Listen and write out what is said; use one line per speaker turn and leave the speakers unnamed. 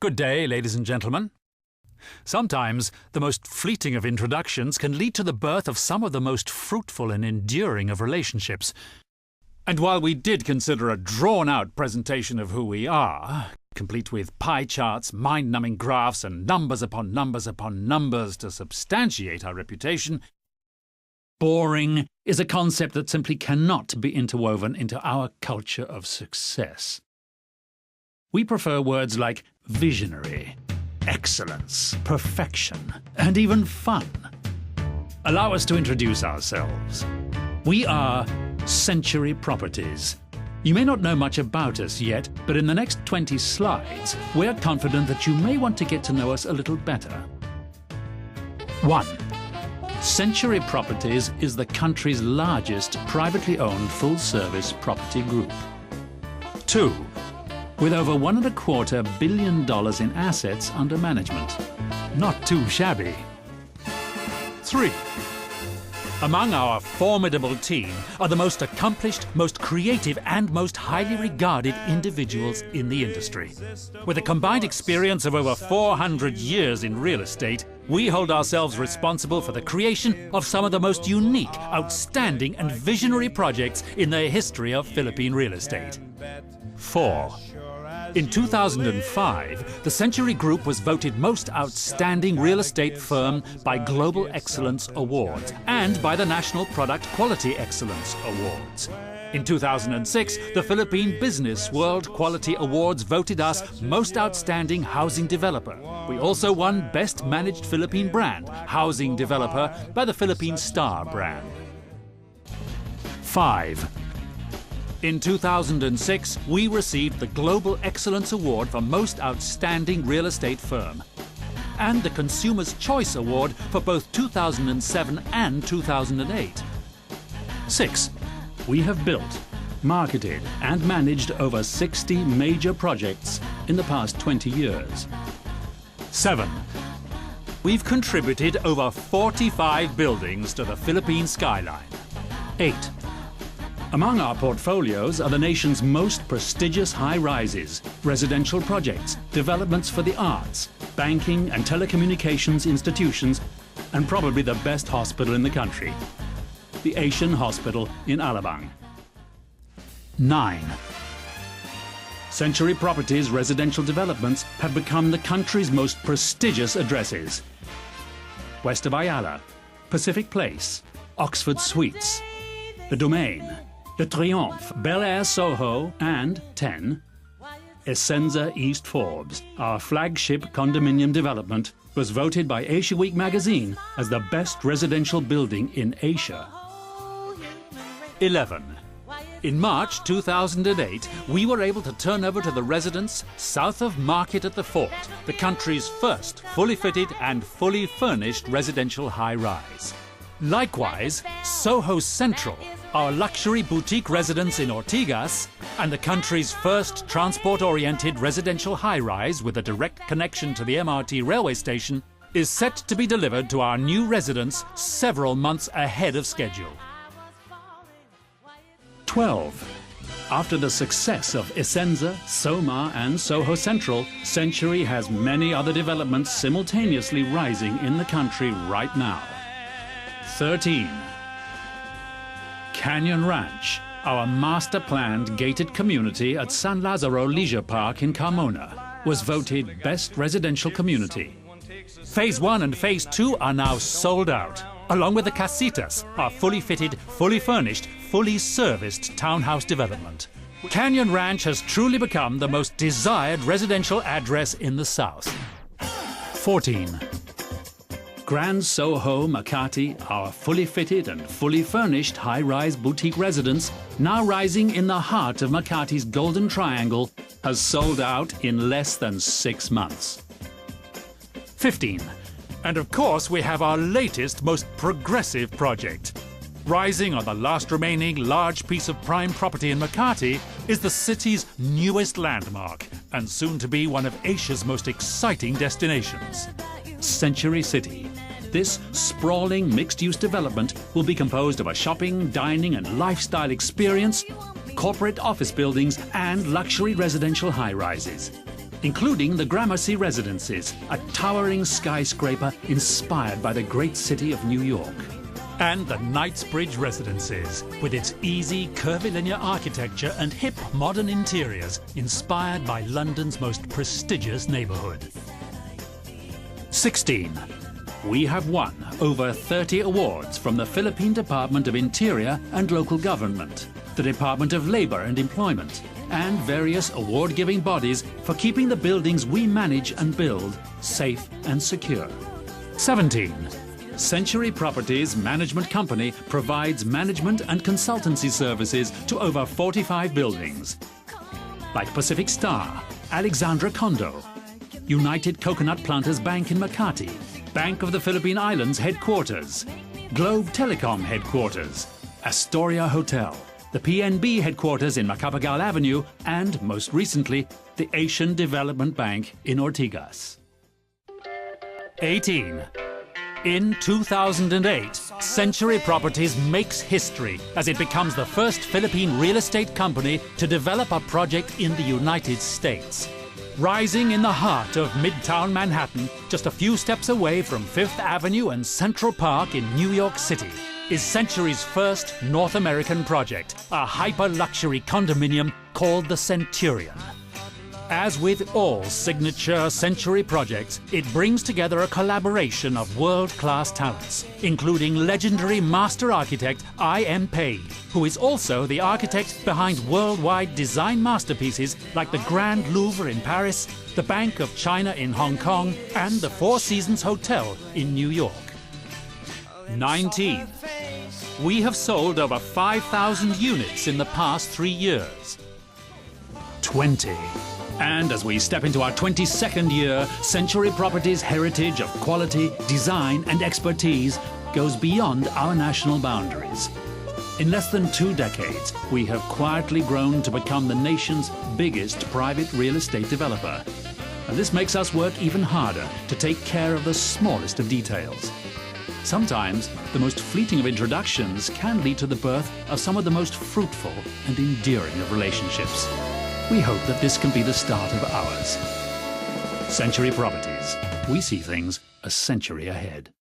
Good day, ladies and gentlemen. Sometimes the most fleeting of introductions can lead to the birth of some of the most fruitful and enduring of relationships. And while we did consider a drawn-out presentation of who we are, complete with pie charts, mind-numbing graphs, and numbers upon numbers upon numbers to substantiate our reputation, boring is a concept that simply cannot be interwoven into our culture of success. We prefer words like visionary, excellence, perfection, and even fun. Allow us to introduce ourselves. We are Century Properties. You may not know much about us yet, but in the next 20 slides, we're confident that you may want to get to know us a little better. 1. Century Properties is the country's largest privately owned full-service property group. 2. With over $1.25 billion in assets under management. Not too shabby. 3. Among our formidable team are the most accomplished, most creative, and most highly regarded individuals in the industry. With a combined experience of over 400 years in real estate, we hold ourselves responsible for the creation of some of the most unique, outstanding, and visionary projects in the history of Philippine real estate. 4. In 2005, the Century Group was voted Most Outstanding Real Estate Firm by Global Excellence Awards and by the National Product Quality Excellence Awards. In 2006, the Philippine Business World Quality Awards voted us Most Outstanding Housing Developer. We also won Best Managed Philippine Brand, Housing Developer, by the Philippine Star brand. 5. In 2006, we received the Global Excellence Award for Most Outstanding Real Estate Firm and the Consumer's Choice Award for both 2007 and 2008. 6. We have built, marketed and managed over 60 major projects in the past 20 years. 7. We've contributed over 45 buildings to the Philippine skyline. 8. Among our portfolios are the nation's most prestigious high-rises, residential projects, developments for the arts, banking and telecommunications institutions, and probably the best hospital in the country, the Asian Hospital in Alabang. 9. Century Properties residential developments have become the country's most prestigious addresses. West of Ayala, Pacific Place, Oxford Suites, The Domain, The Triomphe, Bel Air Soho, and 10. Essenza East Forbes, our flagship condominium development, was voted by Asia Week magazine as the best residential building in Asia. 11. In March 2008, we were able to turn over to the residents south of Market at the Fort, the country's first fully fitted and fully furnished residential high-rise. Likewise, Soho Central, our luxury boutique residence in Ortigas, and the country's first transport-oriented residential high-rise with a direct connection to the MRT railway station, is set to be delivered to our new residents several months ahead of schedule. 12. After the success of Essenza, Soma, and Soho Central, Century has many other developments simultaneously rising in the country right now. 13. Canyon Ranch, our master-planned gated community at San Lazaro Leisure Park in Carmona, was voted Best Residential Community. Phase 1 and Phase 2 are now sold out, along with the Casitas, our fully fitted, fully furnished, fully serviced townhouse development. Canyon Ranch has truly become the most desired residential address in the South. 14. Grand Soho Makati, our fully fitted and fully furnished high-rise boutique residence, now rising in the heart of Makati's Golden Triangle, has sold out in less than 6 months. 15. And of course, we have our latest, most progressive project. Rising on the last remaining large piece of prime property in Makati is the city's newest landmark, and soon to be one of Asia's most exciting destinations. Century City. This sprawling mixed-use development will be composed of a shopping, dining and lifestyle experience, corporate office buildings and luxury residential high-rises. including the Gramercy Residences, a towering skyscraper inspired by the great city of New York. And the Knightsbridge Residences, with its easy, curvilinear architecture and hip, modern interiors, inspired by London's most prestigious neighbourhood. 16. We have won over 30 awards from the Philippine Department of Interior and Local Government, the Department of Labour and Employment, and various award-giving bodies for keeping the buildings we manage and build safe and secure. 17. Century Properties Management Company provides management and consultancy services to over 45 buildings, like Pacific Star, Alexandra Condo, United Coconut Planters Bank in Makati, Bank of the Philippine Islands Headquarters, Globe Telecom Headquarters, Astoria Hotel, the PNB Headquarters in Macapagal Avenue, and most recently, the Asian Development Bank in Ortigas. 18. In 2008, Century Properties makes history as it becomes the first Philippine real estate company to develop a project in the United States. Rising in the heart of Midtown Manhattan, just a few steps away from Fifth Avenue and Central Park in New York City, is Century's first North American project, a hyper-luxury condominium called the Centurion. As with all signature Century projects, it brings together a collaboration of world-class talents, including legendary master architect I.M. Pei, who is also the architect behind worldwide design masterpieces like the Grand Louvre in Paris, the Bank of China in Hong Kong, and the Four Seasons Hotel in New York. 19. We have sold over 5,000 units in the past 3 years. 20. And as we step into our 22nd year, Century Properties' heritage of quality, design and expertise goes beyond our national boundaries. In less than 2 decades, we have quietly grown to become the nation's biggest private real estate developer. And this makes us work even harder to take care of the smallest of details. Sometimes, the most fleeting of introductions can lead to the birth of some of the most fruitful and enduring of relationships. We hope that this can be the start of ours. Century Properties. We see things a century ahead.